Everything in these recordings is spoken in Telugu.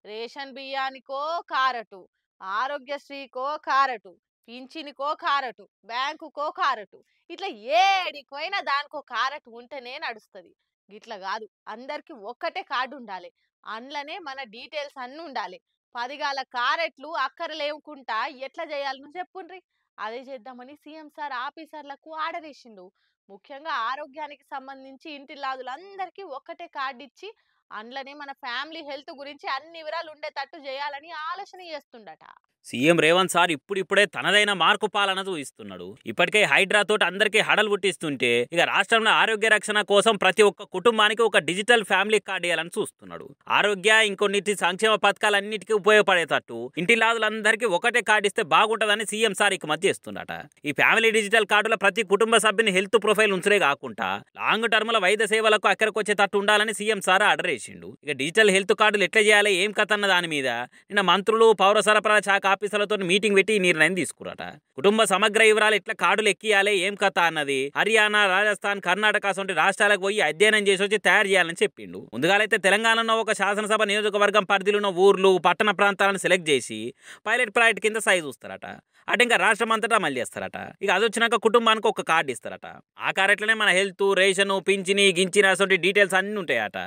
రేషన్ బియ్యానికో కారటు, ఆరోగ్యశ్రీకో కారటు, పింఛన్‌కో కారటు, బ్యాంకుకో కారటు. ఇట్లా ఏడికి పోయినా దానికో కారటు ఉంటేనే నడుస్తది. గిట్ల గాదు. అందరికి ఒక్కటే కార్డ్ ఉండాలె. అందులోనే మన డీటెయిల్స్ అన్నీ ఉండాలె. 10 గాల కారెట్లు అక్కరలేవుకుంటా ఎట్లా జేయాలనో చెప్పుండ్రి. అదే చేద్దామని సీఎం సార్ ఆఫీసర్లకు ఆర్డర్ ఇచ్చిండు. ముఖ్యంగా ఆరోగ్యానికి సంబంధించి ఇంటిల్లాదులందరికీ ఒక్కటే కార్డ్ ఇచ్చి అందులోనే మన ఫ్యామిలీ హెల్త్ గురించి అన్ని వివరాలు ఉండేటట్టు చేయాలని ఆలోచన చేస్తుండట. సీఎం రేవంత్ సార్ ఇప్పుడిప్పుడే తనదైన మార్కు పాలన చూపిస్తున్నాడు. ఇప్పటికే హైడ్రా తోటి అందరికీ హడలు పుట్టిస్తుంటే ఇక రాష్ట్రంలో ఆరోగ్య రక్షణ కోసం ప్రతి ఒక్క కుటుంబానికి ఒక డిజిటల్ ఫ్యామిలీ కార్డు ఇవ్వాలని చూస్తున్నాడు. ఆరోగ్య ఇంకొన్నిటి సంక్షేమ పథకాలన్నిటికీ ఉపయోగపడేటట్టు ఇంటిలాదులందరికీ ఒకటే కార్డు ఇస్తే బాగుంటుందని సీఎం సార్ ఇక మధ్య చేస్తుండట. ఈ ఫ్యామిలీ డిజిటల్ కార్డులో ప్రతి కుటుంబ సభ్యుని హెల్త్ ప్రొఫైల్ ఉంచడే కాకుండా లాంగ్ టర్మ్ లో వైద్య సేవలకు అక్కడికి వచ్చేటట్టు ఉండాలని సీఎం సార్ ఆర్డర్ చేసిండు. ఇక డిజిటల్ హెల్త్ కార్డులు ఎట్లా చేయాలి ఏం కథ అన్న దాని మీద నిన్న మంత్రులు పౌర సరఫరా శాఖ ఆఫీసర్లతో మీటింగ్ పెట్టి ఈ నిర్ణయం తీసుకురట. కుటుంబ సమగ్ర వివరాలు ఎట్లా కార్డులు ఎక్కియాలి ఏం కథ అన్నది హర్యానా, రాజస్థాన్, కర్ణాటక వంటి రాష్ట్రాలకు పోయి అధ్యయనం చేసి వచ్చి తయారు చేయాలని చెప్పిండు. ముందుగాలైతే తెలంగాణలో ఒక శాసనసభ నియోజకవర్గం పరిధిలో ఉన్న ఊర్లు, పట్టణ ప్రాంతాలను సెలెక్ట్ చేసి పైలట్ ప్రాజెక్ట్ కింద సైజు చూస్తారట. అటు ఇంకా రాష్ట్రం అంతటా అమలు చేస్తారట. ఇక అది వచ్చినాక కుటుంబానికి ఒక కార్డు ఇస్తారట. ఆ కార్డులోనే మన హెల్త్, రేషను, పింఛని, గించిన అసలు డీటెయిల్స్ అన్నీ ఉంటాయట.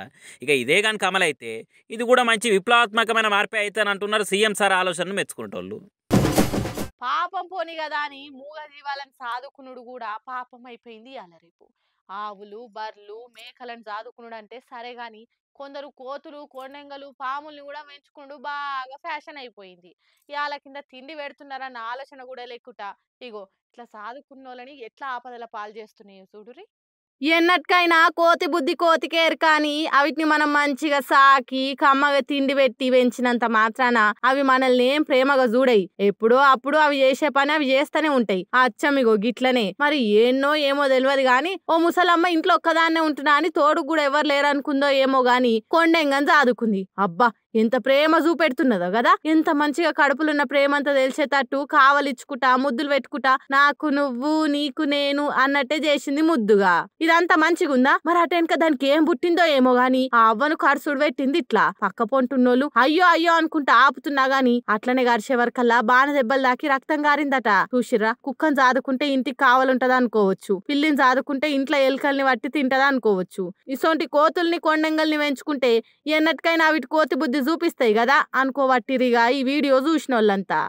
ఇక ఇదే కనుక అమలైతే ఇది కూడా మంచి విప్లవాత్మకమైన మార్పే అయితే అంటున్నారు సీఎం సార్ ఆలోచనను మెచ్చుకునేటోళ్ళు. పాపం పోని కదా అని మూగ జీవాలను సాదుకునుడు కూడా పాపం అయిపోయింది ఇయాల రేపు. ఆవులు, బర్రెలు, మేకలను సాదుకునుడు అంటే సరే గాని కొందరు కోతులు, కొండంగలు, పాముల్ని కూడా పెంచుకుంటూ బాగా ఫ్యాషన్ అయిపోయింది. ఇయాల కింద తిండి పెడుతున్నారన్న ఆలోచన కూడా లేకుట ఇగో ఇట్లా సాదుకున్నోళ్ళని ఎట్లా ఆపదల పాలు చేస్తున్నాయో చూడురి. ఎన్నటికైనా కోతి బుద్ధి కోతికేరు కానీ అవిటిని మనం మంచిగా సాకి కమ్మగా తిండి పెట్టి పెంచినంత మాత్రాన అవి మనల్ని ఏం ప్రేమగా చూడయి. ఎప్పుడో అప్పుడు అవి చేసే పని అవి చేస్తూనే ఉంటాయి. అచ్చమిగో గిట్లనే మరి ఎన్నో ఏమో తెలియదు గాని ఓ ముసలమ్మ ఇంట్లో ఒక్కదాన్నే ఉంటున్నా అని తోడు కూడా ఎవరు లేరనుకుందో ఏమో గాని కొండెంగని సాదుకుంది. అబ్బా ఎంత ప్రేమ చూపెడుతున్నదో కదా. ఎంత మంచిగా కడుపులున్న ప్రేమంతా తెలిసేటట్టు కావలిచ్చుకుంటా ముద్దులు పెట్టుకుంటా నాకు నువ్వు నీకు నేను అన్నట్టే చేసింది ముద్దుగా. ఇదంతా మంచిగుందా? మరి అటెనక దానికి ఏం పుట్టిందో ఏమో గాని ఆ అవ్వను కరుసుడు పెట్టింది ఇట్లా. పక్క పొంటున్నోళ్ళు అయ్యో అయ్యో అనుకుంటా ఆపుతున్నా గాని అట్లనే గరిచే వరకల్లా బాణ దెబ్బలు దాకి రక్తం గారిందట. చూసిర్రా, కుక్కను సాదుకుంటే ఇంటికి కావాలంటది అనుకోవచ్చు, పిల్లిని సాదుకుంటే ఇంట్లో ఎలుకల్ని పట్టి తింటదా అనుకోవచ్చు. ఇసోంటి కోతుల్ని కొండంగల్ని పెంచుకుంటే ఎన్నటికైనా వీటి కోతి బుద్ధి చూపిస్తాయి కదా అనుకోవట్టిరిగా ఈ వీడియో చూసిన వాళ్ళంతా.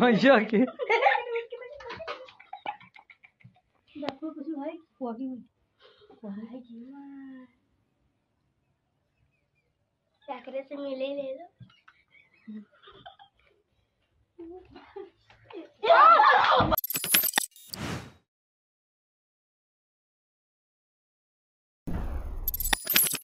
मजा के से मिले ले लो